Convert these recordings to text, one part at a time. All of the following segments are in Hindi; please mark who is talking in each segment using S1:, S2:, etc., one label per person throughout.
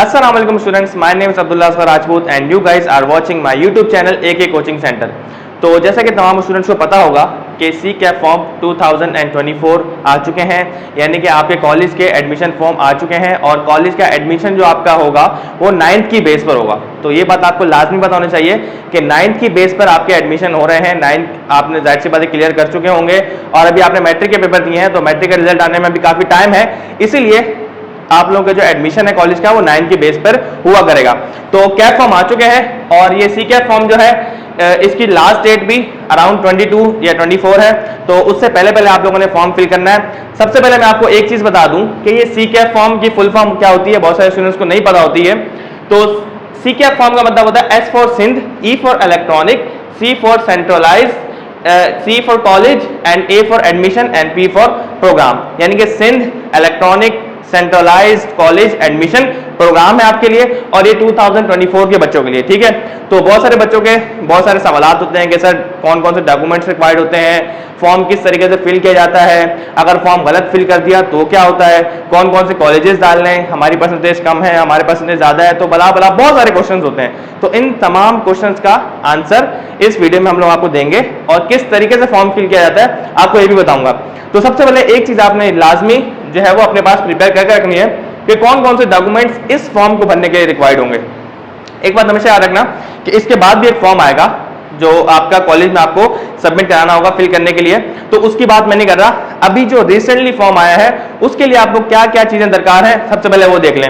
S1: अस्सलाम वालेकुम students, my name is Abdullah Asgar Rajput and you guys are watching my YouTube channel AK coaching centre. तो जैसा कि तमाम स्टूडेंट्स को पता होगा कि सी कैप फॉर्म 2024 आ चुके हैं, यानी कि आपके कॉलेज के एडमिशन फॉर्म आ चुके हैं और कॉलेज का एडमिशन जो आपका होगा वो 9th की बेस पर होगा। तो ये बात आपको लाजमी पता होनी चाहिए कि 9th की बेस पर आपके एडमिशन हो रहे हैं। 9th आपने जाहिर सी बातें क्लियर कर चुके होंगे और अभी आपने मैट्रिक के पेपर दिए हैं, तो मैट्रिक का रिजल्ट आने में अभी काफ़ी टाइम है, इसीलिए आप लोगों का जो एडमिशन है कॉलेज का वो 9th की बेस पर हुआ करेगा। तो कैप फॉर्म आ चुके हैं और ये सी कैप फॉर्म जो है इसकी लास्ट डेट भी अराउंड 22 या 24 है। तो उससे पहले पहले आप लोगों ने फॉर्म फिल करना है। सबसे पहले मैं आपको एक चीज बता दूं कि ये सी कैप फॉर्म की फुल फॉर्म क्या होती है, बहुत सारे स्टूडेंट्स को नहीं पता होती है। तो सी कैप फॉर्म का मतलब होता है S for Sindh, E for electronic, C for centralise, C for college and A for admission and P for programme, यानी कि Sindh electronic centralised college admission programme है आपके लिए और ये 2024 के बच्चों के लिए, ठीक है। तो बहुत सारे बच्चों के बहुत सारे सवाल होते हैं कि सर कौन कौन से डॉक्यूमेंट्स रिक्वायर्ड होते हैं, फॉर्म किस तरीके से फिल किया जाता है, अगर फॉर्म गलत फिल कर दिया तो क्या होता है, कौन कौन से कॉलेजेस डालने हैं, हमारी परसेंटेज कम है, हमारे परसेंटेज ज़्यादा है, तो बला बला बहुत सारे क्वेश्चंस होते हैं। तो इन तमाम क्वेश्चंस का आंसर इस वीडियो में हम लोग आपको देंगे और किस तरीके से फॉर्म फिल किया जाता है आपको ये भी बताऊंगा। तो सबसे पहले एक चीज़ आपने लाजमी जो है वो अपने पास प्रिपेयर करके रखनी है कि कौन कौन से डॉक्यूमेंट्स इस फॉर्म को भरने के लिए रिक्वायर्ड होंगे। एक बात हमेशा याद रखना कि इसके बाद भी एक फॉर्म आएगा जो आपका कॉलेज में आपको सबमिट कराना होगा फिल करने के लिए, तो उसकी बात मैं नहीं कर रहा। अभी जो रिसेंटली फॉर्म आया है उसके लिए आपको क्या क्या चीजें दरकार है सबसे पहले वो देख लें।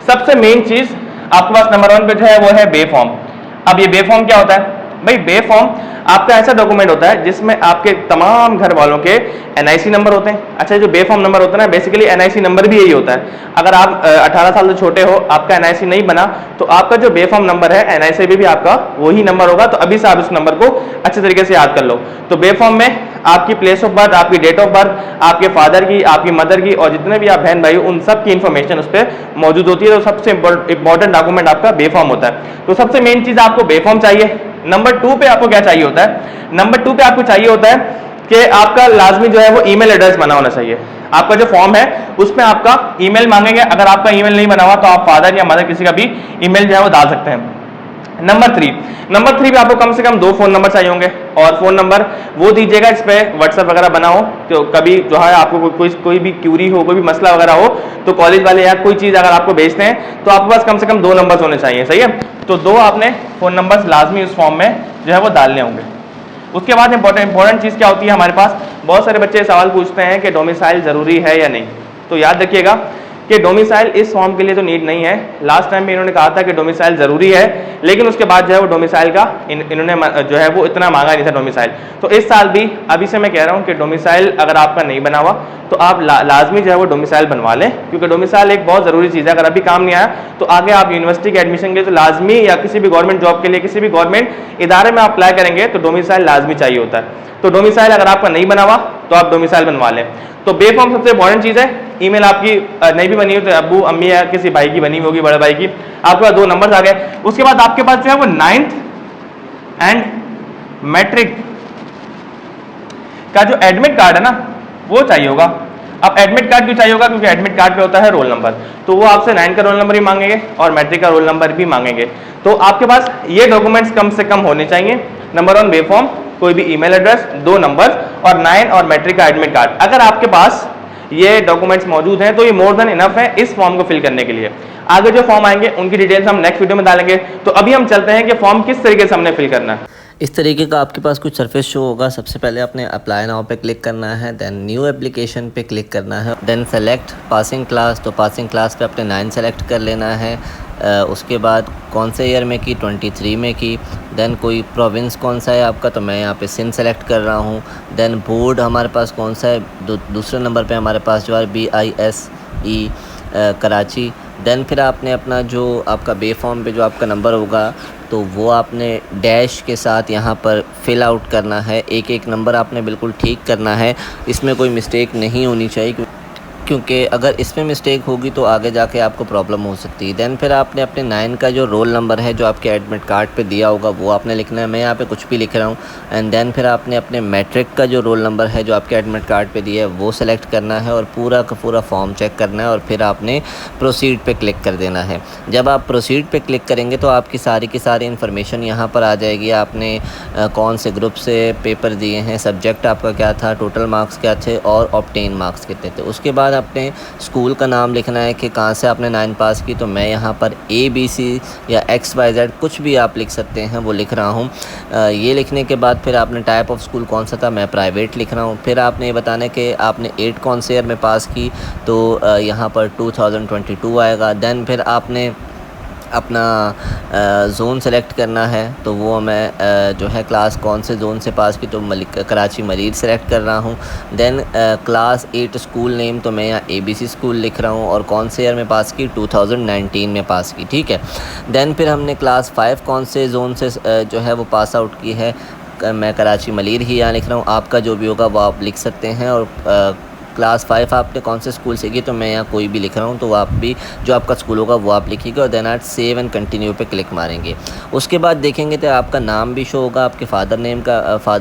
S1: सबसे मेन चीज आपके पास नंबर 1 पे जो है वो है बे फॉर्म। अब ये बे फॉर्म क्या होता है भाई? बे फॉर्म आपका ऐसा डॉक्यूमेंट होता है जिसमें आपके तमाम घर वालों के एनआईसी नंबर होते हैं। अच्छा, जो बे फॉर्म नंबर होता है ना, बेसिकली एनआईसी नंबर भी यही होता है। अगर आप 18 साल से छोटे हो, आपका एनआईसी नहीं बना, तो आपका जो बे फॉर्म नंबर है एनआईसी भी आपका वही नंबर होगा। तो अभी से आप इस नंबर को अच्छे तरीके से याद कर लो। तो बे फॉर्म में आपकी प्लेस ऑफ बर्थ, आपकी डेट ऑफ बर्थ, आपके फादर की, आपकी मदर की और जितने भी आप बहन भाई उन सब की इंफॉर्मेशन उस पर मौजूद होती है। तो सबसे इंपॉर्टेंट डॉक्यूमेंट आपका बे फॉर्म होता है। तो सबसे मेन चीज आपको बे फॉर्म चाहिए। नंबर 2 पे आपको क्या चाहिए होता है? नंबर 2 पे आपको चाहिए होता है कि आपका लाजमी जो है वो ईमेल एड्रेस बना होना चाहिए। आपका जो फॉर्म है उसमें आपका ईमेल मांगेंगे। अगर आपका ईमेल नहीं बना हुआ तो आप फादर या मदर किसी का भी ईमेल जो है वो डाल सकते हैं। नंबर 3 पे आपको कम से कम 2 फोन नंबर चाहिए होंगे और फोन नंबर वो दीजिएगा इस पे व्हाट्सएप वगैरह बना हो। तो कभी जो है आपको कोई भी क्यूरी हो, कोई भी मसला वगैरह हो, तो कॉलेज वाले या कोई चीज़ अगर आपको भेजते हैं तो आपके पास कम से कम 2 नंबर्स होने चाहिए, सही है। तो 2 आपने फोन नंबर्स लाजमी उस फॉर्म में जो है वो डालने होंगे। उसके बाद इंपॉर्टेंट चीज़ क्या होती है हमारे पास? बहुत सारे बच्चे सवाल पूछते हैं कि डोमिसाइल ज़रूरी है या नहीं। तो याद रखिएगा कि डोमिसाइल इस फॉर्म के लिए तो नीड नहीं है। लास्ट टाइम में इन्होंने कहा था कि डोमिसाइल ज़रूरी है, लेकिन उसके बाद जो है वो डोमिसाइल का इन्होंने जो है वो इतना मांगा नहीं था डोमिसाइल। तो इस साल भी अभी से मैं कह रहा हूँ कि डोमिसाइल अगर आपका नहीं बना हुआ तो आप लाजमी जो है वो डोमिसाइल बनवा लें, क्योंकि डोमिसाइल एक बहुत ज़रूरी चीज़ है। अगर अभी काम नहीं आया तो आगे आप यूनिवर्सिटी के एडमिशन के लिए तो लाजमी, या किसी भी गवर्नमेंट जॉब के लिए किसी भी गवर्नमेंट इदारे में आप अप्लाई करेंगे तो डोमिसाइल लाजमी चाहिए होता है। तो डोमिसाइल अगर आपका नहीं बना हुआ तो आप डोमिसाइल बनवा लें। तो बे फॉर्म सबसे इंपॉर्टेंट चीज़ है। ईमेल आपकी नहीं भी बनी हो तो अब्बू अम्मी या किसी भाई की बनी होगी, बड़े भाई की। आपके पास 2 नंबर आ गए। उसके बाद आपके पास जो है वो 9th एंड मैट्रिक का जो एडमिट कार्ड है ना वो चाहिए होगा। अब एडमिट कार्ड क्यों चाहिए होगा? क्योंकि एडमिट कार्ड पे होता है रोल नंबर। तो वो आपसे 9 का रोल नंबर भी मांगेंगे और मैट्रिक का रोल नंबर भी मांगेंगे। तो आपके पास ये डॉक्यूमेंट्स कम से कम होने चाहिए। नंबर 1 बे फॉर्म, कोई भी ईमेल एड्रेस, 2 नंबर और 9 और मैट्रिक का एडमिट कार्ड। अगर आपके पास ये डॉक्यूमेंट्स मौजूद हैं तो ये मोर देन इनफ है इस फॉर्म को फिल करने के लिए। आगे जो फॉर्म आएंगे उनकी डिटेल्स हम नेक्स्ट वीडियो में डालेंगे। तो अभी हम चलते हैं कि फॉर्म किस तरीके से हमने फिल करना है।
S2: इस तरीके का आपके पास कुछ सरफेस शो होगा। सबसे पहले आपने अप्लाई नाउ पे क्लिक करना है, देन न्यू एप्लीकेशन पे क्लिक करना है, देन सेलेक्ट पासिंग क्लास। तो पासिंग क्लास पे अपने 9 सेलेक्ट कर लेना है। उसके बाद कौन से ईयर में की? 23 में की। देन कोई प्रोविंस कौन सा है आपका? तो मैं यहाँ पे सिंध सेलेक्ट कर रहा हूँ। देन बोर्ड हमारे पास कौन सा है? दूसरे नंबर पे हमारे पास जो है BISE कराची। देन फिर आपने अपना जो आपका बे फॉर्म पे जो आपका नंबर होगा तो वो आपने डैश के साथ यहाँ पर फिल आउट करना है। एक एक नंबर आपने बिल्कुल ठीक करना है, इसमें कोई मिस्टेक नहीं होनी चाहिए। क्योंकि अगर इसमें मिस्टेक होगी तो आगे जाके आपको प्रॉब्लम हो सकती है। दैन फिर आपने अपने 9 का जो रोल नंबर है जो आपके एडमिट कार्ड पे दिया होगा वो आपने लिखना है। मैं यहाँ पे कुछ भी लिख रहा हूँ। एंड देन फिर आपने अपने मैट्रिक का जो रोल नंबर है जो आपके एडमिट कार्ड पे दिया है वो सेलेक्ट करना है और पूरा का पूरा फॉर्म चेक करना है और फिर आपने प्रोसीड पे क्लिक कर देना है। जब आप प्रोसीड पे क्लिक करेंगे तो आपकी सारी की सारी इन्फॉर्मेशन यहाँ पर आ जाएगी। आपने कौन से ग्रुप से पेपर दिए हैं, सब्जेक्ट आपका क्या था, टोटल मार्क्स क्या थे और ऑब्टेन मार्क्स कितने थे। उसके बाद आपने स्कूल का नाम लिखना है कि कहाँ से आपने 9 पास की। तो मैं यहाँ पर ABC या XYZ कुछ भी आप लिख सकते हैं वो लिख रहा हूँ। ये लिखने के बाद फिर आपने टाइप ऑफ स्कूल कौन सा था, मैं प्राइवेट लिख रहा हूँ। फिर आपने ये बताना है कि आपने 8 कौन से ईयर में पास की, तो यहाँ पर 2022 आएगा। दैन फिर आपने अपना ज़ोन सेलेक्ट करना है, तो वो मैं जो है क्लास कौन से ज़ोन से पास की, तो कराची मलीर सेलेक्ट कर रहा हूँ। दैन क्लास 8 स्कूल नेम, तो मैं यहाँ ABC स्कूल लिख रहा हूँ और कौन से ईयर में पास की, 2019 में पास की, ठीक है। दैन फिर हमने क्लास 5 कौन से ज़ोन से जो है वो पास आउट की है, मैं कराची मलीर ही यहाँ लिख रहा हूँ। आपका जो भी होगा वो आप लिख सकते हैं। और क्लास 5 आपने कौन से स्कूल से की, तो मैं यहाँ कोई भी लिख रहा हूँ, तो आप भी जो आपका स्कूल होगा वो आप लिखिएगा और देन आप सेव एंड कंटिन्यू पे क्लिक मारेंगे। उसके बाद देखेंगे तो आपका नाम भी शो होगा, आपके फादर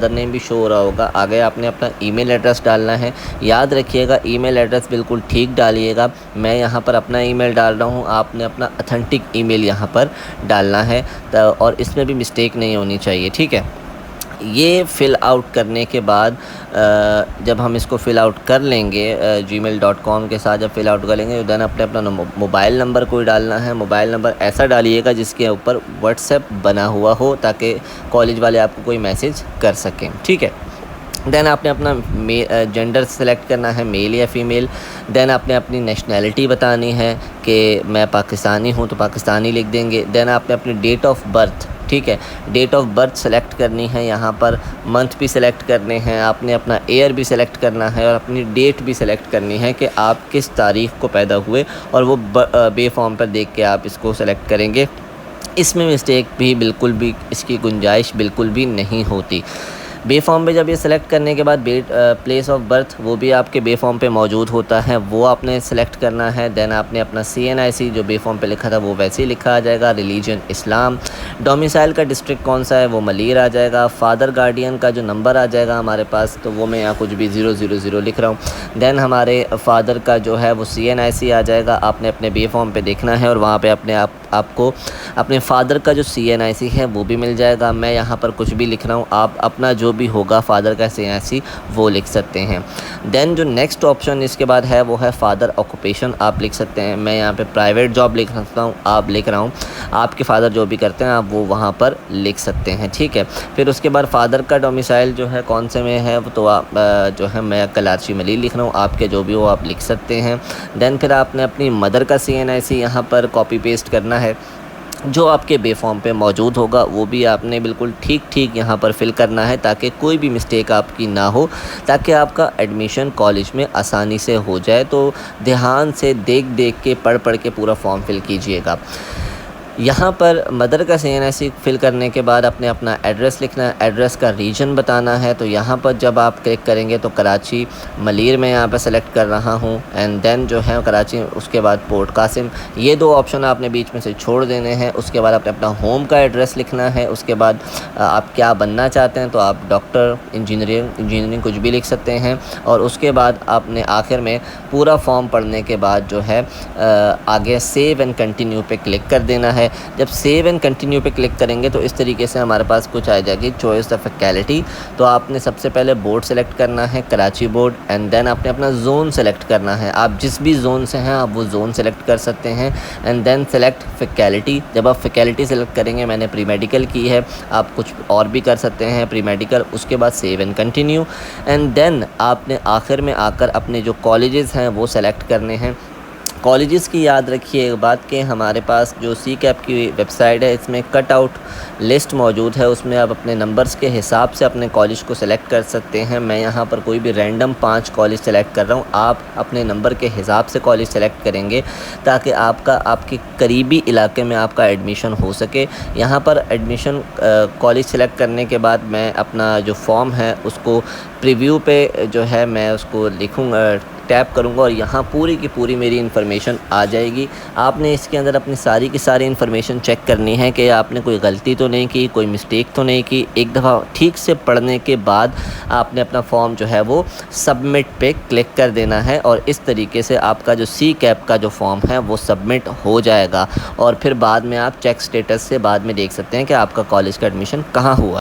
S2: नेम भी शो हो रहा होगा। आगे आपने अपना ईमेल एड्रेस डालना है। याद रखिएगा ईमेल एड्रेस बिल्कुल ठीक डालिएगा। मैं यहाँ पर अपना ईमेल डाल रहा हूँ, आपने अपना ऑथेंटिक ईमेल यहाँ पर डालना है और इसमें भी मिस्टेक नहीं होनी चाहिए, ठीक है। ये फ़िल आउट करने के बाद जब हम इसको फ़िल आउट कर लेंगे gmail.com के साथ जब फ़िल आउट कर लेंगे, देन अपना मोबाइल नंबर कोई डालना है। मोबाइल नंबर ऐसा डालिएगा जिसके ऊपर व्हाट्सएप बना हुआ हो ताकि कॉलेज वाले आपको कोई मैसेज कर सकें, ठीक है। देन आपने अपना जेंडर सेलेक्ट करना है, मेल या फ़ीमेल। देन आपने अपनी नेशनैलिटी बतानी है कि मैं पाकिस्तानी हूँ, तो पाकिस्तानी लिख देंगे। देन आपने अपनी डेट ऑफ बर्थ, ठीक है, डेट ऑफ बर्थ सेलेक्ट करनी है। यहाँ पर मंथ भी सेलेक्ट करने हैं, आपने अपना ईयर भी सेलेक्ट करना है और अपनी डेट भी सेलेक्ट करनी है कि आप किस तारीख़ को पैदा हुए, और वो बे फॉर्म पर देख के आप इसको सेलेक्ट करेंगे। इसमें मिस्टेक भी बिल्कुल भी इसकी गुंजाइश बिल्कुल भी नहीं होती। बे फॉर्म पे जब ये सेलेक्ट करने के बाद प्लेस ऑफ बर्थ वो भी आपके बे फॉर्म पे मौजूद होता है, वो आपने सेलेक्ट करना है। देन आपने अपना CNIC जो बे फॉर्म पे लिखा था वो वैसे ही लिखा आ जाएगा। रिलीजन इस्लाम। डोमिसाइल का डिस्ट्रिक्ट कौन सा है वो मलीर आ जाएगा। फादर गार्डियन का जो नंबर आ जाएगा हमारे पास, तो वो मैं यहाँ कुछ भी 000 लिख रहा हूँ। देन हमारे फादर का जो है वो CNIC आ जाएगा। आपने अपने बे फॉर्म पे देखना है और वहाँ पे आपको अपने फादर का जो CNIC है वो भी मिल जाएगा। मैं यहाँ पर कुछ भी लिख रहा हूँ, आप अपना जो भी होगा फादर का CNIC वो लिख सकते हैं। देन जो नेक्स्ट ऑप्शन इसके बाद है वो है फादर ऑक्यूपेशन, आप लिख सकते हैं। मैं यहाँ पे प्राइवेट जॉब लिख सकता हूँ, आप लिख रहा हूँ। आपके फादर जो भी करते हैं आप वो वहाँ पर लिख सकते हैं, ठीक है। फिर उसके बाद फादर का डोमिसाइल जो है कौन से में है, तो आप जो है मैं कराची मलीर लिख रहा हूँ, आपके जो भी हो आप लिख सकते हैं। देन फिर आपने अपनी मदर का CNIC यहाँ पर कॉपी पेस्ट करना है, जो आपके बे फॉर्म पे मौजूद होगा वो भी आपने बिल्कुल ठीक यहाँ पर फिल करना है ताकि कोई भी मिस्टेक आपकी ना हो, ताकि आपका एडमिशन कॉलेज में आसानी से हो जाए। तो ध्यान से देख के पढ़ के पूरा फॉर्म फिल कीजिएगा। यहाँ पर मदर का CNIC फिल करने के बाद अपने अपना एड्रेस लिखना है, एड्रेस का रीजन बताना है। तो यहाँ पर जब आप क्लिक करेंगे तो कराची मलीर में यहाँ पर सेलेक्ट कर रहा हूँ एंड देन जो है कराची, उसके बाद पोर्ट कासिम, ये 2 ऑप्शन आपने बीच में से छोड़ देने हैं। उसके बाद आपने अपना होम का एड्रेस लिखना है। उसके बाद आप क्या बनना चाहते हैं, तो आप डॉक्टर, इंजीनियरिंग कुछ भी लिख सकते हैं। और उसके बाद आपने आखिर में पूरा फॉर्म पढ़ने के बाद जो है आगे सेव एंड कंटिन्यू पे क्लिक कर देना है। जब सेव एंड कंटिन्यू पे क्लिक करेंगे तो इस तरीके से हमारे पास कुछ आ जाएगी चॉइस द फैकल्टी। तो आपने सबसे पहले बोर्ड सेलेक्ट करना है, कराची बोर्ड, एंड देन आपने अपना जोन सेलेक्ट करना है। आप जिस भी जोन से हैं आप वो जोन सेलेक्ट कर सकते हैं एंड देन सेलेक्ट फैकल्टी। जब आप फैकल्टी सेलेक्ट करेंगे, मैंने प्री मेडिकल की है, आप कुछ और भी कर सकते हैं प्री मेडिकल। उसके बाद save and continue and then आपने आखिर में आकर अपने जो कॉलेजेस हैं वो सेलेक्ट करने हैं। कॉलेजेस की याद रखिए एक बात कि हमारे पास जो CCAP की वेबसाइट है इसमें कट आउट लिस्ट मौजूद है, उसमें आप अपने नंबर्स के हिसाब से अपने कॉलेज को सेलेक्ट कर सकते हैं। मैं यहाँ पर कोई भी रैंडम 5 कॉलेज सेलेक्ट कर रहा हूँ, आप अपने नंबर के हिसाब से कॉलेज सेलेक्ट करेंगे ताकि आपके करीबी इलाके में आपका एडमिशन हो सके। यहाँ पर एडमिशन कॉलेज सेलेक्ट करने के बाद मैं अपना जो फॉर्म है उसको प्रीव्यू पे जो है मैं उसको लिखूँगा, टैप करूँगा और यहाँ पूरी की पूरी मेरी इन्फॉर्मेशन आ जाएगी। आपने इसके अंदर अपनी सारी की सारी इन्फॉर्मेशन चेक करनी है कि आपने कोई गलती तो नहीं की, कोई मिस्टेक तो नहीं की। एक दफ़ा ठीक से पढ़ने के बाद आपने अपना फॉर्म जो है वो सबमिट पे क्लिक कर देना है और इस तरीके से आपका जो सी कैप का जो फॉर्म है वो सबमिट हो जाएगा। और फिर बाद में आप चेक स्टेटस से बाद में देख सकते हैं कि आपका कॉलेज का एडमिशन कहाँ हुआ।